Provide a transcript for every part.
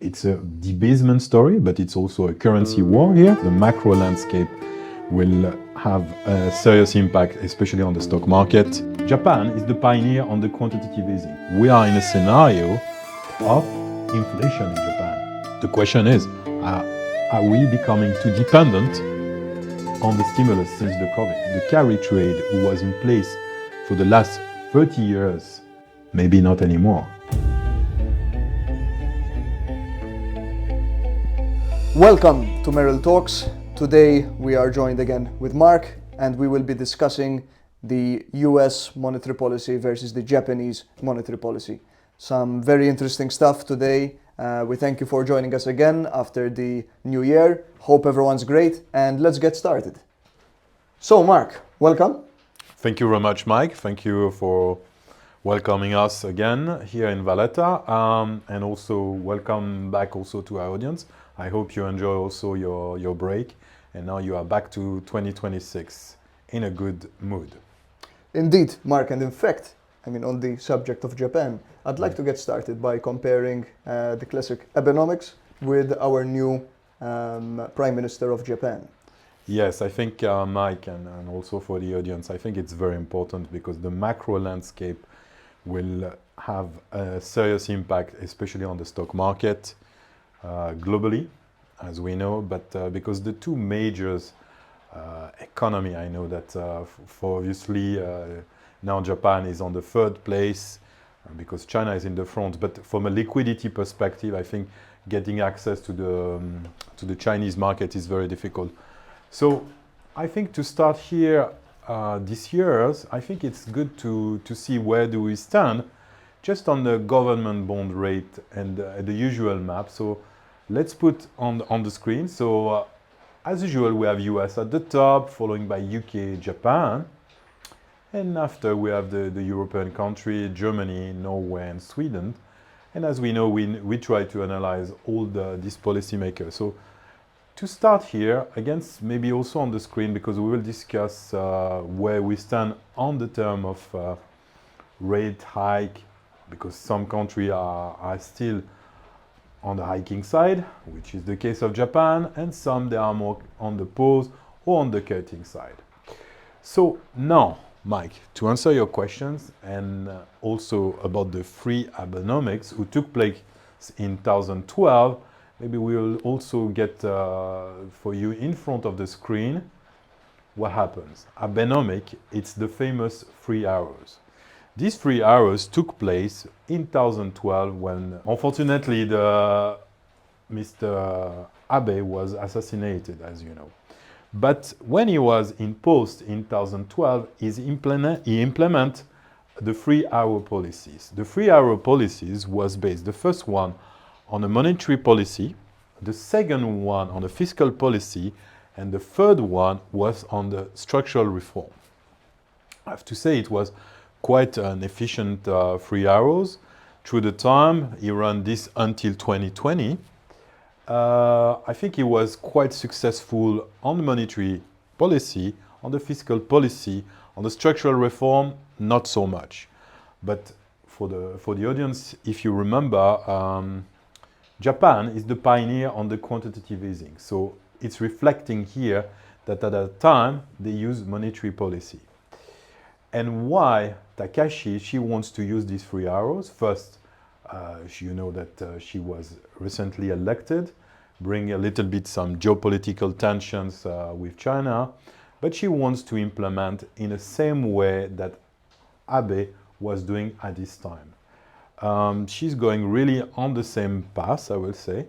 It's a debasement story, but it's also a currency war here. The macro landscape will have a serious impact, especially on the stock market. Japan is the pioneer on the quantitative easing. We are in a scenario of inflation in Japan. The question is, are we becoming too dependent on the stimulus since the COVID? The carry trade was in place for the last 30 years, maybe not anymore. Welcome to Merill Talks. Today we are joined again with Mark, and we will be discussing the US monetary policy versus the Japanese monetary policy. Some very interesting stuff today. We thank you for joining us again after the new year. Hope everyone's great, and let's get started. So Mark, welcome. Thank you very much, Mike. Thank you for welcoming us again here in Valletta, and also welcome back also to our audience. I hope you enjoy also your break, and now you are back to 2026 in a good mood. Indeed, Mark, and in fact, on the subject of Japan, I'd like to get started by comparing the classic Abenomics with our new Prime Minister of Japan. Yes, I think, Mike, and also for the audience, I think it's very important because the macro landscape will have a serious impact, especially on the stock market. Globally, as we know, but because the two major economy, I know that for obviously now Japan is on the third place because China is in the front. But from a liquidity perspective, I think getting access to the Chinese market is very difficult. So I think to start here this year, I think it's good to see where do we stand just on the government bond rate and the usual map. So let's put on the screen. So as usual, we have US at the top, following by UK, Japan. And after we have the European country, Germany, Norway, and Sweden. And as we know, we try to analyze all these policymakers. So to start here, against maybe also on the screen, because we will discuss where we stand on the term of rate hike, because some countries are still on the hiking side, which is the case of Japan, and some they are more on the pause or on the cutting side. So now, Mike, to answer your questions and also about the three Abenomics who took place in 2012, maybe we will also get for you in front of the screen what happens. Abenomic, it's the famous 3 arrows. These 3 arrows took place in 2012 when, unfortunately, Mr. Abe was assassinated, as you know. But when he was in post in 2012, he implemented the 3 arrow policies. The 3 arrow policies was based, the first one on a monetary policy, the second one on a fiscal policy, and the third one was on the structural reform. I have to say it was quite an efficient 3 arrows. Through the time, he ran this until 2020. I think he was quite successful on the monetary policy, on the fiscal policy, on the structural reform, not so much. But for the audience, if you remember, Japan is the pioneer on the quantitative easing. So it's reflecting here that at that time, they used monetary policy. And why Takashi, she wants to use these 3 arrows. First, you know that she was recently elected, bring a little bit some geopolitical tensions with China, but she wants to implement in the same way that Abe was doing at this time. She's going really on the same path, I will say,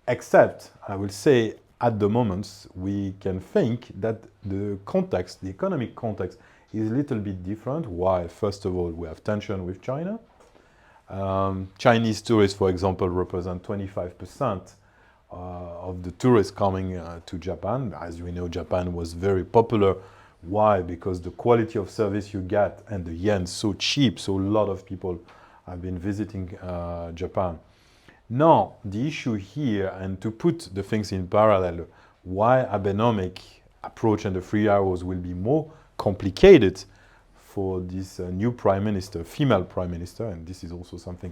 except, I will say, at the moment, we can think that the context, the economic context, is a little bit different. Why? First of all, we have tension with China. Chinese tourists, for example, represent 25% of the tourists coming to Japan. As we know, Japan was very popular. Why? Because the quality of service you get and the yen so cheap, so a lot of people have been visiting Japan. Now, the issue here, and to put the things in parallel, why Abenomic approach and the 3 arrows will be more complicated for this new prime minister, female prime minister, and this is also something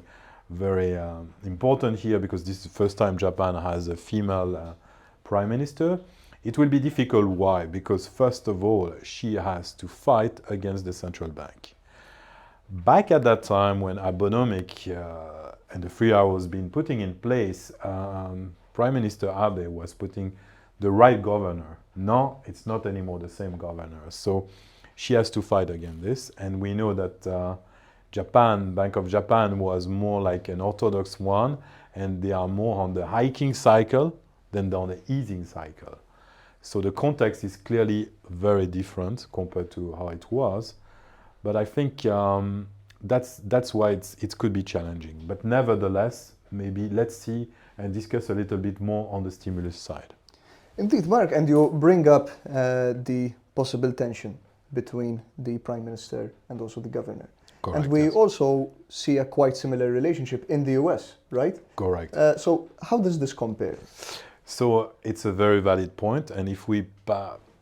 very important here because this is the first time Japan has a female prime minister. It will be difficult. Why? Because first of all, she has to fight against the central bank. Back at that time when Abenomics and the 3 hours been putting in place, Prime Minister Abe was putting the right governor. No, it's not anymore the same governor. So she has to fight against this. And we know that Bank of Japan was more like an orthodox one, and they are more on the hiking cycle than on the easing cycle. So the context is clearly very different compared to how it was. But I think that's why it could be challenging. But nevertheless, maybe let's see and discuss a little bit more on the stimulus side. Indeed, Mark, and you bring up the possible tension between the Prime Minister and also the governor. Correct, and we yes. also see a quite similar relationship in the US, right? Correct. So how does this compare? So it's a very valid point. And if we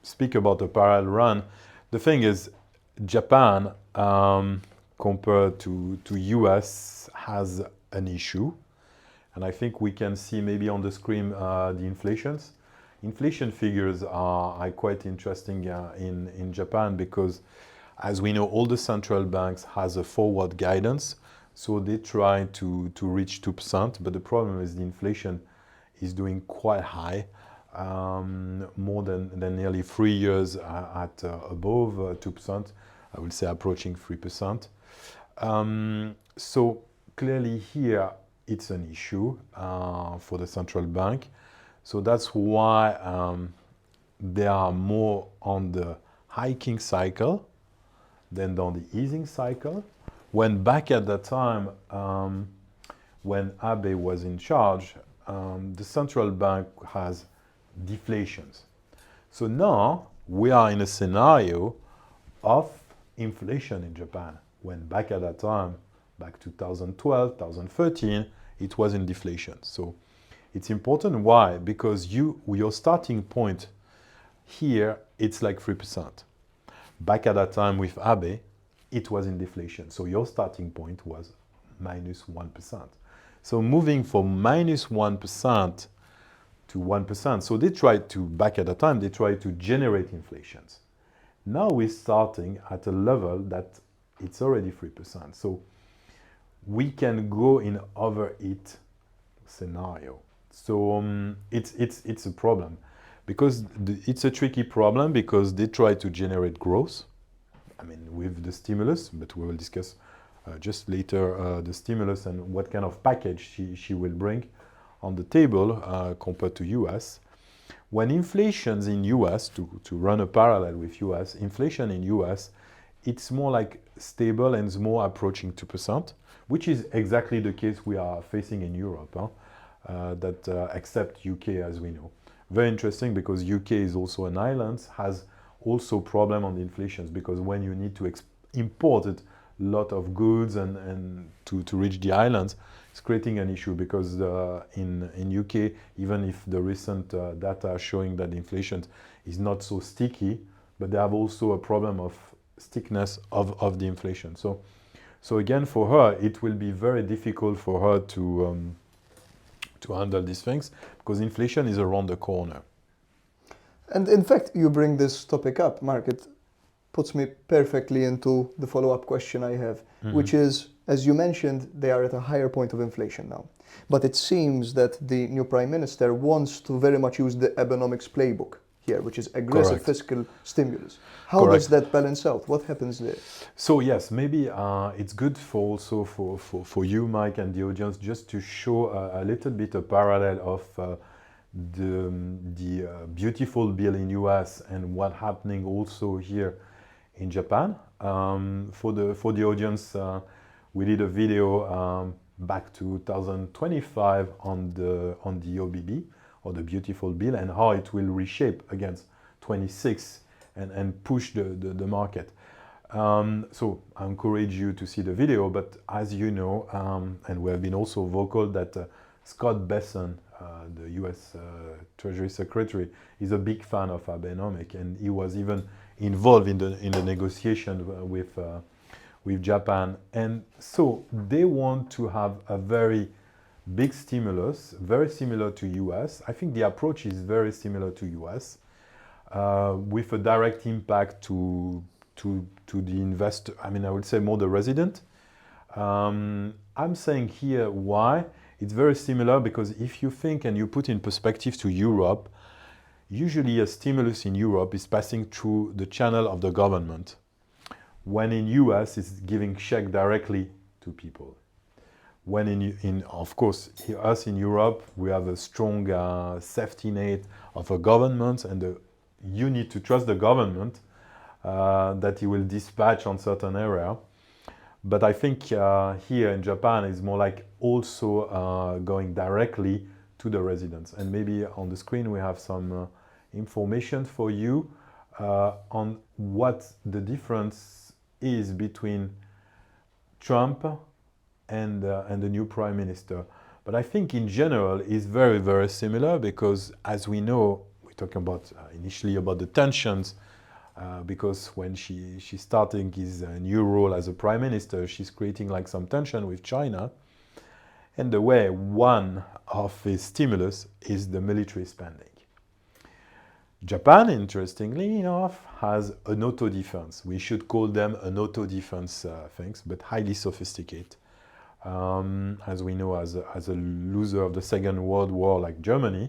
speak about a parallel run, the thing is, Japan, compared to US, has an issue. And I think we can see maybe on the screen the inflations. Inflation figures are quite interesting in Japan because, as we know, all the central banks has a forward guidance. So they try to reach 2%. But the problem is the inflation is doing quite high, more than nearly 3 years at above 2%. I would say approaching 3%. So clearly here it's an issue for the central bank. So that's why they are more on the hiking cycle than on the easing cycle. When back at that time, when Abe was in charge, the central bank has deflations. So now we are in a scenario of inflation in Japan, when back at that time, back 2012, 2013, it was in deflation. So it's important. Why? Because your starting point here, it's like 3%. Back at that time with Abe, it was in deflation. So your starting point was minus 1%. So moving from minus 1% to 1%. So they tried to, back at the time, they tried to generate inflations. Now we're starting at a level that it's already 3%. So we can go in overheat scenario. So it's a problem because it's a tricky problem because they try to generate growth. I mean, with the stimulus, but we will discuss just later the stimulus and what kind of package she will bring on the table compared to US. When inflation's in US, to run a parallel with US, inflation in US, it's more like stable and it's more approaching 2%, which is exactly the case we are facing in Europe, except UK, as we know. Very interesting because UK is also an island, has also problem on the inflations because when you need to import a lot of goods and to reach the islands, it's creating an issue because in UK, even if the recent data are showing that inflation is not so sticky, but they have also a problem of stickiness of the inflation. So again, for her, it will be very difficult for her to handle these things because inflation is around the corner. And in fact, you bring this topic up, Mark. It puts me perfectly into the follow-up question I have, which is, as you mentioned, they are at a higher point of inflation now. But it seems that the new Prime Minister wants to very much use the Abenomics playbook here, which is aggressive Correct. fiscal stimulus. How Correct. does that balance out? What happens there? So yes, maybe it's good for you, Mike, and the audience just to show a little bit a parallel of the beautiful bill in US and what happening also here in Japan. For the audience, we did a video back to 2025 on the OBB, or the beautiful bill, and how it will reshape against 26 and push the market. So I encourage you to see the video, but as you know, and we have been also vocal that Scott Bessent, the US Treasury Secretary, is a big fan of Abenomics, and he was even involved in the negotiation with with Japan. And so they want to have a very big stimulus, very similar to US. I think the approach is very similar to US, with a direct impact to the investor. I mean, I would say more the resident. I'm saying here why. It's very similar because if you think and you put in perspective to Europe, usually a stimulus in Europe is passing through the channel of the government, when in US it's giving check directly to people. When of course, us in Europe, we have a strong safety net of a government, and you need to trust the government that he will dispatch on certain area. But I think here in Japan it's more like also going directly to the residents. And maybe on the screen we have some information for you on what the difference is between Trump and the new prime minister. But I think in general it's very, very similar, because as we know, we're talking about initially about the tensions, because when she's starting his new role as a prime minister, she's creating like some tension with China. And the way one of his stimulus is the military spending. Japan, interestingly enough, has an auto defense. We should call them an auto defense things, but highly sophisticated. As we know, as a loser of the Second World War like Germany.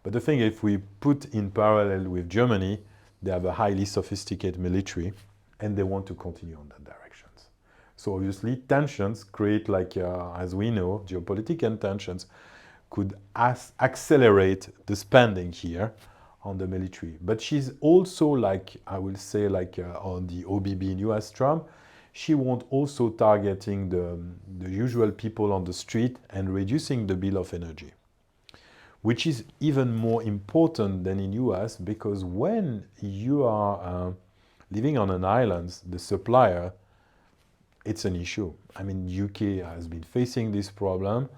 But the thing, if we put in parallel with Germany, they have a highly sophisticated military, and they want to continue on that direction. So obviously tensions create, like as we know, geopolitical tensions could accelerate the spending here on the military. But she's also, like I will say, like on the OBB in US Trump, she won't also targeting the usual people on the street and reducing the bill of energy, which is even more important than in US, because when you are living on an island, the supplier, it's an issue. I mean, UK has been facing this problem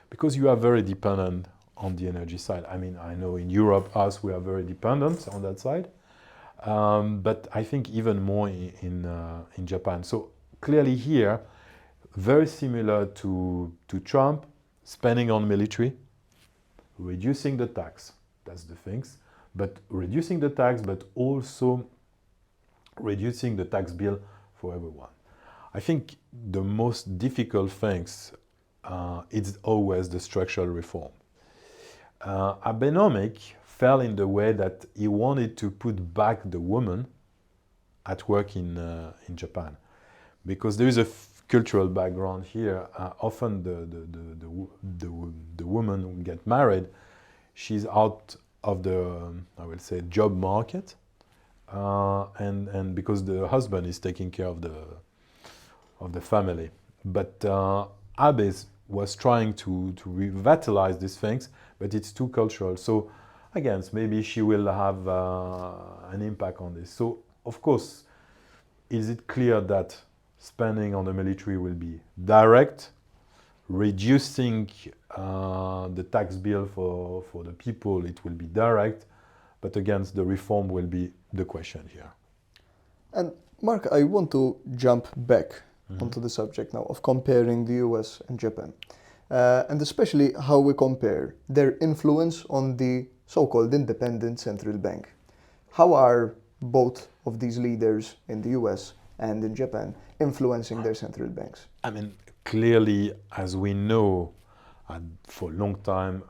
because you are very dependent on the energy side. I mean, I know in Europe, we are very dependent on that side, but I think even more in Japan. So clearly here, very similar to Trump, spending on military, reducing the tax, that's the things, but reducing the tax, but also reducing the tax bill for everyone. I think the most difficult things is always the structural reform. Abenomics fell in the way that he wanted to put back the woman at work in Japan, because there is a cultural background here. Often the woman who get married, she's out of the, I will say, job market, and because the husband is taking care of the family. But Abe was trying to revitalize these things, but it's too cultural. So again, maybe she will have an impact on this. So of course, is it clear that spending on the military will be direct, reducing the tax bill for the people, it will be direct, but again, the reform will be the question here. And Mark, I want to jump back onto the subject now of comparing the US and Japan, and especially how we compare their influence on the so-called independent central bank. How are both of these leaders in the US and in Japan influencing their central banks? I mean, clearly, as we know, for a long time,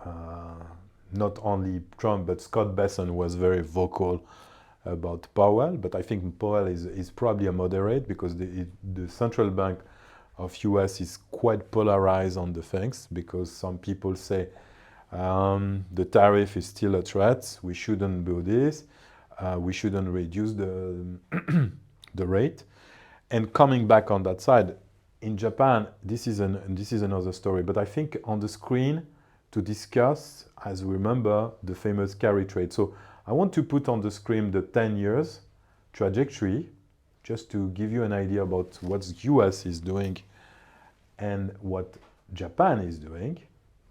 not only Trump, but Scott Bessent was very vocal about Powell, but I think Powell is probably a moderate, because the central bank of US is quite polarized on the things, because some people say the tariff is still a threat, we shouldn't do this, we shouldn't reduce the rate. And coming back on that side, in Japan, this is another story, but I think on the screen to discuss, as we remember, the famous carry trade. So I want to put on the screen the 10 years trajectory, just to give you an idea about what US is doing and what Japan is doing,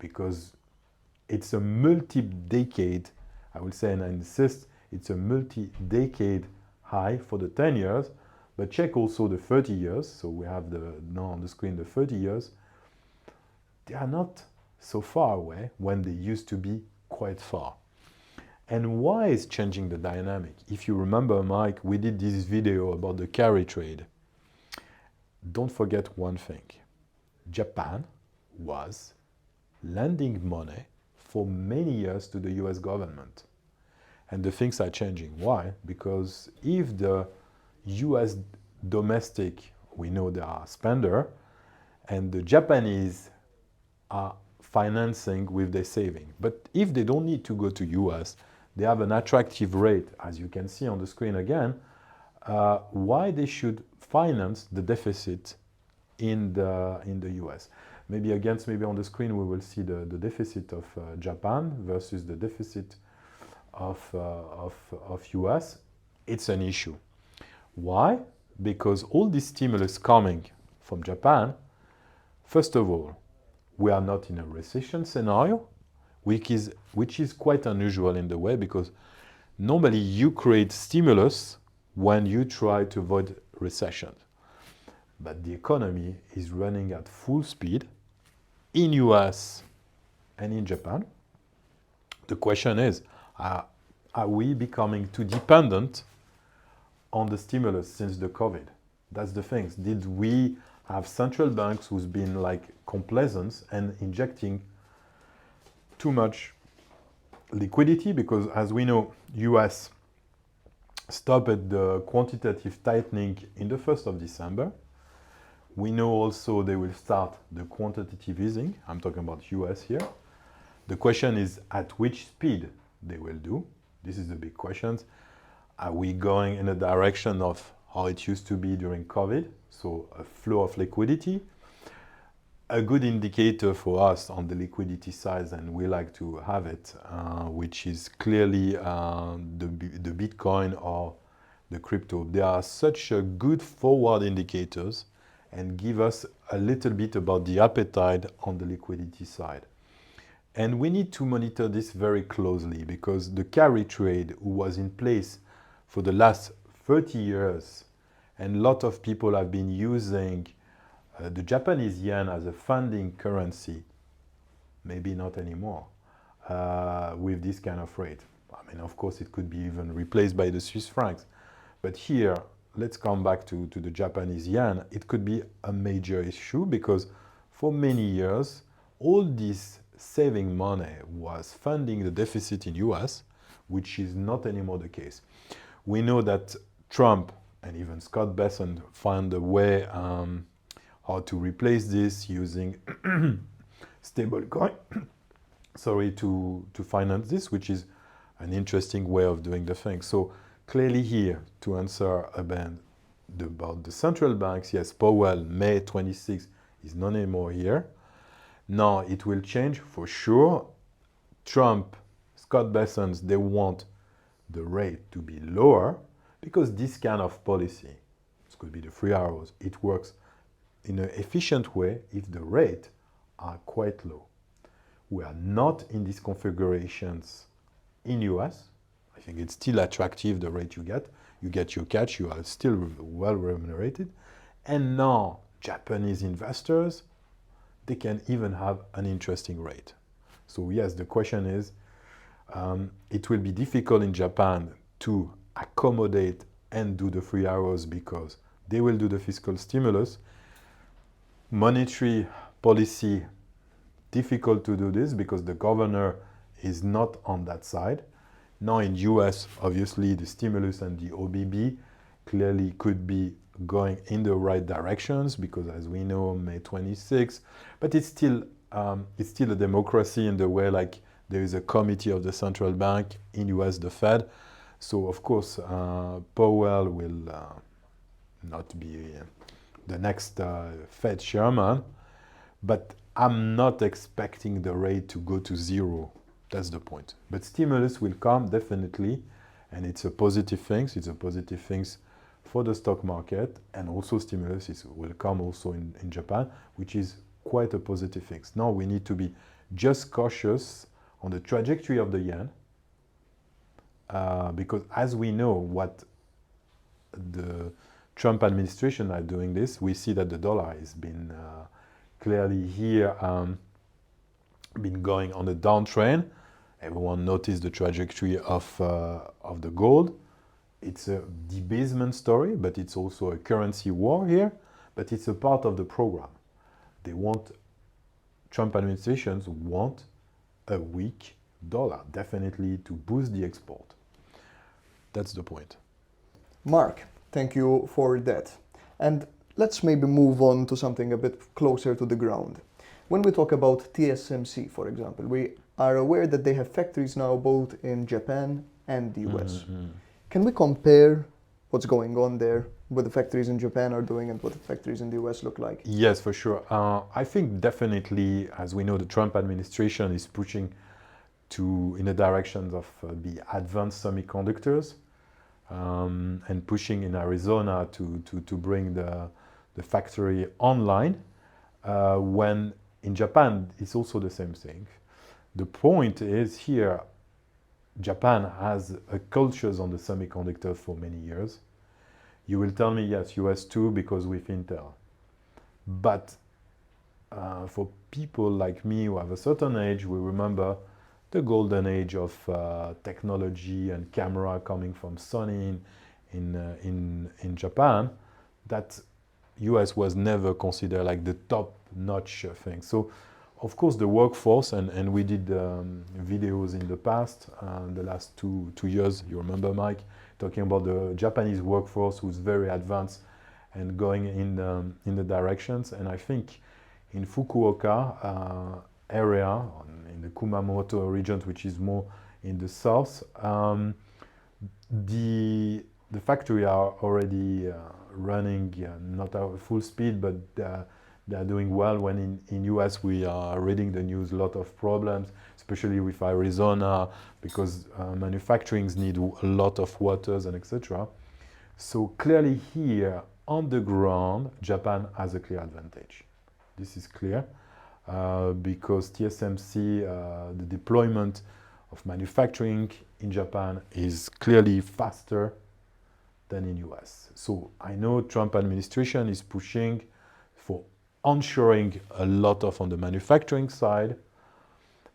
because it's a multi-decade, I will say, and I insist, it's a multi-decade high for the 10 years, But check also the 30 years. So we have now on the screen the 30 years. They are not so far away when they used to be quite far. And why is changing the dynamic? If you remember, Mike, we did this video about the carry trade. Don't forget one thing. Japan was lending money for many years to the US government. And the things are changing. Why? Because if the US domestic, we know they are spender, and the Japanese are financing with their saving. But if they don't need to go to US, they have an attractive rate, as you can see on the screen again, why they should finance the deficit in the US. Maybe on the screen we will see the deficit of Japan versus the deficit of US. It's an issue. Why? Because all this stimulus coming from Japan, first of all, we are not in a recession scenario, which is quite unusual in the way, because normally you create stimulus when you try to avoid recession. But the economy is running at full speed in US and in Japan. The question is, are we becoming too dependent on the stimulus since the COVID? That's the thing. Did we have central banks who's been like complacent and injecting too much liquidity? Because as we know, US stopped the quantitative tightening in the 1st of December. We know also they will start the quantitative easing. I'm talking about US here. The question is at which speed they will do. This is the big question. Are we going in a direction of how it used to be during COVID? So a flow of liquidity. A good indicator for us on the liquidity side, and we like to have it, which is clearly the Bitcoin or the crypto. They are such a good forward indicators and give us a little bit about the appetite on the liquidity side. And we need to monitor this very closely, because the carry trade was in place for the last 30 years, and a lot of people have been using the Japanese yen as a funding currency. Maybe not anymore with this kind of rate. I mean, of course, it could be even replaced by the Swiss francs. But here, let's come back to the Japanese yen. It could be a major issue, because for many years, all this saving money was funding the deficit in US, which is not anymore the case. We know that Trump and even Scott Bessent found a way how to replace this using stable coin to finance this, which is an interesting way of doing the thing. So clearly here, to answer about the central banks, yes, Powell, May 26 is not anymore here. Now it will change for sure. Trump, Scott Bessent, they want the rate to be lower, because this kind of policy, this could be the 3 arrows, it works in an efficient way if the rates are quite low. We are not in these configurations in US. I think it's still attractive, the rate you get your catch, you are still well remunerated. And now Japanese investors, they can even have an interesting rate. So yes, the question is, it will be difficult in Japan to accommodate and do the 3 arrows, because they will do the fiscal stimulus. Monetary policy, difficult to do this because the governor is not on that side. Now in US, obviously the stimulus and the OBB clearly could be going in the right directions, because as we know, May 26, but it's still a democracy in the way like there is a committee of the central bank in US, the Fed. So of course, Powell will not be the next Fed chairman, but I'm not expecting the rate to go to zero. That's the point. But stimulus will come definitely, and it's a positive thing. It's a positive thing for the stock market, and also stimulus will come also in Japan, which is quite a positive thing. Now we need to be just cautious on the trajectory of the yen, because as we know what the Trump administration are doing this. We see that the dollar has been clearly here, been going on a downtrend. Everyone noticed the trajectory of the gold. It's a debasement story, but it's also a currency war here. But it's a part of the program. They want, Trump administrations want a weak dollar, definitely to boost the export. That's the point. Mark, thank you for that. And let's maybe move on to something a bit closer to the ground. When we talk about TSMC, for example, we are aware that they have factories now both in Japan and the US. Can we compare what's going on there, what the factories in Japan are doing and what the factories in the US look like? Yes, for sure. I think definitely, as we know, the Trump administration is pushing in the directions of the advanced semiconductors and pushing in Arizona to bring the factory online. When in Japan, it's also the same thing. The point is here, Japan has a cultures on the semiconductor for many years. You will tell me, yes, US too, because with Intel. But for people like me who have a certain age, we remember the golden age of technology and camera coming from Sony in Japan, that US was never considered like the top-notch thing. So, of course, the workforce, and we did videos in the past, the last two years, you remember, Mike, talking about the Japanese workforce who's very advanced and going in the directions. And I think in Fukuoka area, in the Kumamoto region, which is more in the south, the factory are already running, not at full speed, but they are doing well. When in US we are reading the news, a lot of problems, especially with Arizona, because manufacturings need a lot of waters and etc. So clearly here, on the ground, Japan has a clear advantage. This is clear because TSMC, the deployment of manufacturing in Japan is clearly faster than in US. So I know Trump administration is pushing for onshoring a lot on the manufacturing side,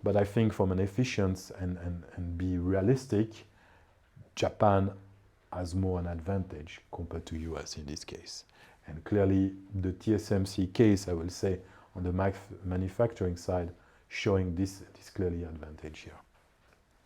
but I think from an efficiency and be realistic, Japan has more an advantage compared to US in this case. And clearly the TSMC case, I will say, on the manufacturing side, showing this clearly advantage here.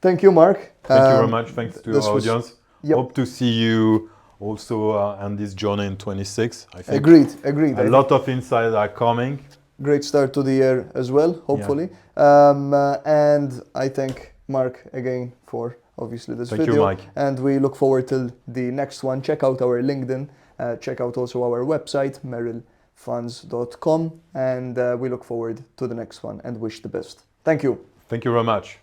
Thank you, Mark. Thank you very much. Thanks to our audience. Yep. Hope to see you also on this journey in 26. I think Agreed. A lot of insights are coming. Great start to the year as well, hopefully. Yeah. And I thank Mark again for obviously this video. Thank you, Mike. And we look forward to the next one. Check out our LinkedIn. Check out also our website, merillfunds.com. And we look forward to the next one and wish the best. Thank you. Thank you very much.